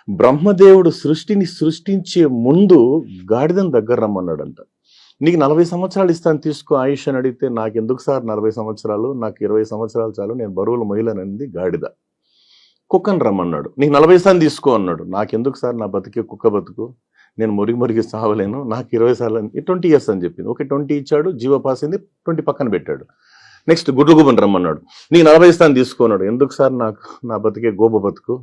బ్రహ్మదేవుడు సృష్టిని సృష్టించే ముందు గాడిదను దగ్గర రమ్మన్నాడంట. నీకు 40 సంవత్సరాలు ఇస్తాను తీసుకో ఆయుష్ అని అడిగితే, నాకెందుకు సార్ 40 సంవత్సరాలు, నాకు 20 సంవత్సరాలు చాలు, నేను బరువులు మొయ్యలేనంది గాడిద. కుక్కను రమ్మన్నాడు, నీకు 40 సార్లు తీసుకో అన్నాడు. నాకెందుకు సార్, నా బతికే కుక్క బతుకు, నేను మురిగి సావలేను, నాకు 20 సార్లు 20 ఇయర్స్ అని చెప్పింది. ఓకే 20 ఇచ్చాడు, జీవో పాస్ అయింది, 20 పక్కన పెట్టాడు. నెక్స్ట్ గుడ్లగూబని రమ్మన్నాడు, నీకు 40 ఇస్తాను తీసుకున్నాడు. ఎందుకు సార్, నాకు నా బతికే గోబ బతుకు,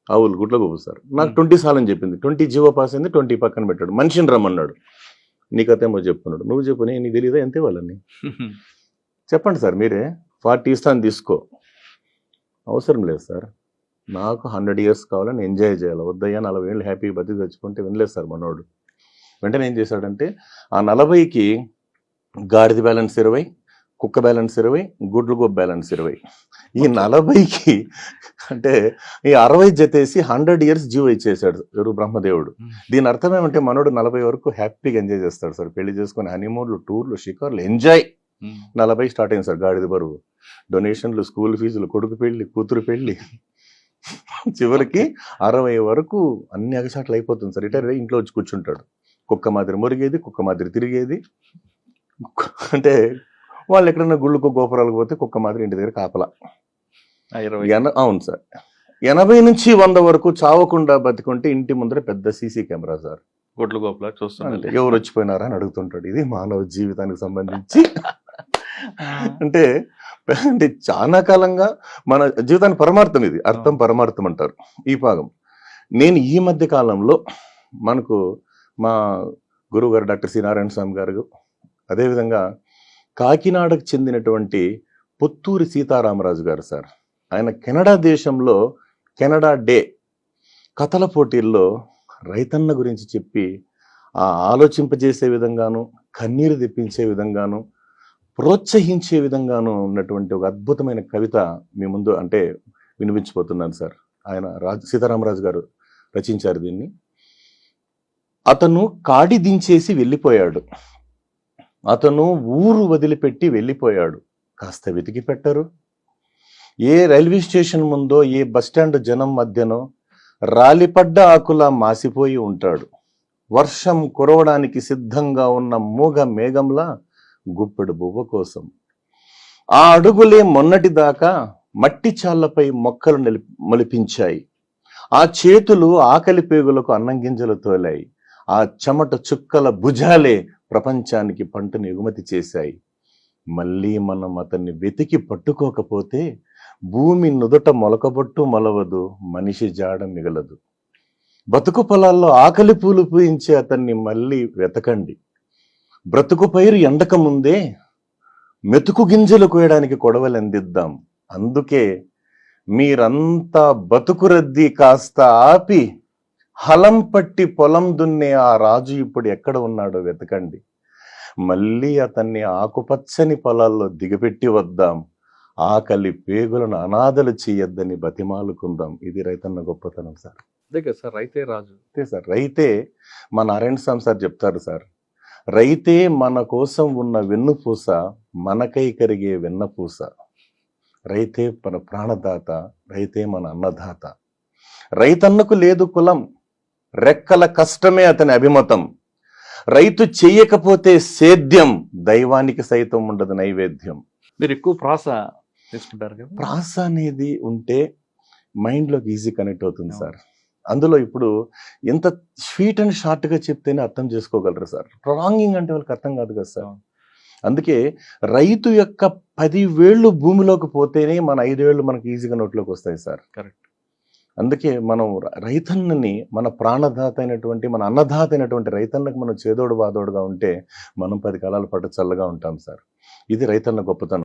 ఆవులు గుడ్లగూబ సార్, నాకు 20 సార్లు అని చెప్పింది. 20 జీవో పాస్ అయింది, 20 పక్కన పెట్టాడు. మనిషిని రమ్మన్నాడు, నీకతేమో చెప్పుకున్నాడు. నువ్వు చెప్పు, నీకు తెలియదా ఎంతే వాళ్ళని చెప్పండి సార్ మీరే. 40 ఇస్తాను తీసుకో. అవసరం లేదు సార్, నాకు 100 ఇయర్స్ కావాలని ఎంజాయ్ చేయాలి, వద్దయ్యా 40 ఏళ్ళు హ్యాపీగా బతికి తెచ్చుకుంటే వినలేదు సార్ మనోడు. వెంటనే ఏం చేశాడంటే, ఆ 40కి గాడిద బ్యాలెన్స్ 20, కుక్క బ్యాలెన్స్ 20, గుడ్లు బ్యాలెన్స్ 20, ఈ 40కి అంటే ఈ 60 జతేసి 100 ఇయర్స్ జీవో ఇచ్చేసాడు ఎవరు, బ్రహ్మదేవుడు. దీని అర్థం ఏమంటే మనోడు 40 వరకు హ్యాపీగా ఎంజాయ్ చేస్తాడు సార్. పెళ్లి చేసుకుని హనీమూన్లు, టూర్లు, షికార్లు, ఎంజాయ్. 40 స్టార్ట్ అయింది సార్ గాడిద బరువు, డొనేషన్లు, స్కూల్ ఫీజులు, కొడుకు పెళ్లి, కూతురు పెళ్లి, చివరికి 60 వరకు అన్ని అగచాట్లు అయిపోతుంది సార్. రిటైర్ అయ్యి ఇంట్లో వచ్చి కూర్చుంటాడు. కుక్క మాదిరి మురిగేది, కుక్క మాదిరి తిరిగేది. అంటే వాళ్ళు ఎక్కడన్నా గుళ్ళకు గోపురాలకు పోతే కుక్క మాదిరి ఇంటి దగ్గర కాపలా. అవును సార్. 80 నుంచి 100 వరకు చావకుండా బతికుంటే ఇంటి ముందర పెద్ద సీసీ కెమెరా సార్. గుడ్లు గోపులా చూస్తాను, ఎవరు వచ్చిపోయినారా అని అడుగుతుంటాడు. ఇది మానవ జీవితానికి సంబంధించి అంటే అంటే చాలా కాలంగా మన జీవితానికి పరమార్థం ఇది, అర్థం పరమార్థం అంటారు ఈ భాగం. నేను ఈ మధ్య కాలంలో మనకు మా గురువు గారు డాక్టర్ సి నారాయణ స్వామి గారు, అదేవిధంగా కాకినాడకు చెందినటువంటి పుత్తూరి సీతారామరాజు గారు సార్, ఆయన కెనడా దేశంలో కెనడా డే కథల పోటీల్లో రైతన్న గురించి చెప్పి ఆ ఆలోచింపజేసే విధంగాను, కన్నీరు తెప్పించే విధంగాను, ప్రోత్సహించే విధంగాను ఉన్నటువంటి ఒక అద్భుతమైన కవిత మీ ముందు అంటే వినిపించిపోతున్నాను సార్. ఆయన సీతారామరాజు గారు రచించారు దీన్ని. అతను కాడి దించేసి వెళ్ళిపోయాడు, అతను ఊరు వదిలిపెట్టి వెళ్ళిపోయాడు, కాస్త వెతికి పెట్టరు. ఏ రైల్వే స్టేషన్ ముందో, ఏ బస్టాండ్ జనం మధ్యనో రాలిపడ్డ ఆకులా మాసిపోయి ఉంటాడు. వర్షం కురవడానికి సిద్ధంగా ఉన్న మూగ మేఘంలా గుప్పెడు బువ్వ కోసం. ఆ అడుగులే మొన్నటిదాకా మట్టి చాళ్లపై మొక్కలు మొలిపించాయి. ఆ చేతులు ఆకలి పేగులకు అన్నం గింజలు తోలాయి. ఆ చెమట చుక్కల భుజాలే ప్రపంచానికి పంటను ఎగుమతి చేశాయి. మళ్ళీ మనం అతన్ని వెతికి పట్టుకోకపోతే భూమి నుదుట మొలకబొట్టు మొలవదు, మనిషి జాడ మిగలదు. బతుకు పొలాల్లో ఆకలి పూలు పూయించే అతన్ని మళ్ళీ వెతకండి. బ్రతుకు పైరు ఎండక ముందే మెతుకు గింజలు కోయడానికి కొడవలు అందిద్దాం. అందుకే మీరంతా బతుకు రద్దీ కాస్త ఆపి హలం పట్టి పొలం దున్నే ఆ రాజు ఇప్పుడు ఎక్కడ ఉన్నాడో వెతకండి. మళ్ళీ అతన్ని ఆకుపచ్చని పొలాల్లో దిగపెట్టి వద్దాం. ఆకలి పేగులను అనాథలు చేయొద్దని బతిమాలుకుందాం. ఇది రైతన్న గొప్పతనం సార్. అదే కదా సార్, రైతే రాజు. అంతే సార్, రైతే మా నారాయణ స్వామి సార్ చెప్తారు సార్, రైతే మన కోసం ఉన్న వెన్నుపూస, మనకై కరిగే వెన్నపూస. రైతే మన ప్రాణదాత, రైతే మన అన్నదాత. రైతన్నకు లేదు కులం, రెక్కల కష్టమే అతని అభిమతం. రైతు చెయ్యకపోతే సేద్యం, దైవానికి సైతం ఉండదు నైవేద్యం. మీరు ఎక్కువ ప్రాస తీసుకుంటారు కదా. ప్రాస అనేది ఉంటే మైండ్లోకి ఈజీ కనెక్ట్ అవుతుంది సార్. అందులో ఇప్పుడు ఎంత స్వీట్ అండ్ షార్ట్ గా చెప్తేనే అర్థం చేసుకోగలరు సార్. ప్రొలాంగింగ్ అంటే వాళ్ళకి అర్థం కాదు కదా సార్. అందుకే రైతు యొక్క 10 వేళ్ళు భూమిలోకి పోతేనే మన 5 వేళ్ళు మనకి ఈజీగా నోట్లోకి వస్తాయి సార్. కరెక్ట్. అందుకే మనం రైతన్నని, మన ప్రాణదాత అయినటువంటి, మన అన్నదాత అయినటువంటి రైతన్నకు మనం చేదోడు బాదోడుగా ఉంటే మనం 10 కాలాల పాటు చల్లగా ఉంటాం సార్. ఇది రైతన్న గొప్పతనం.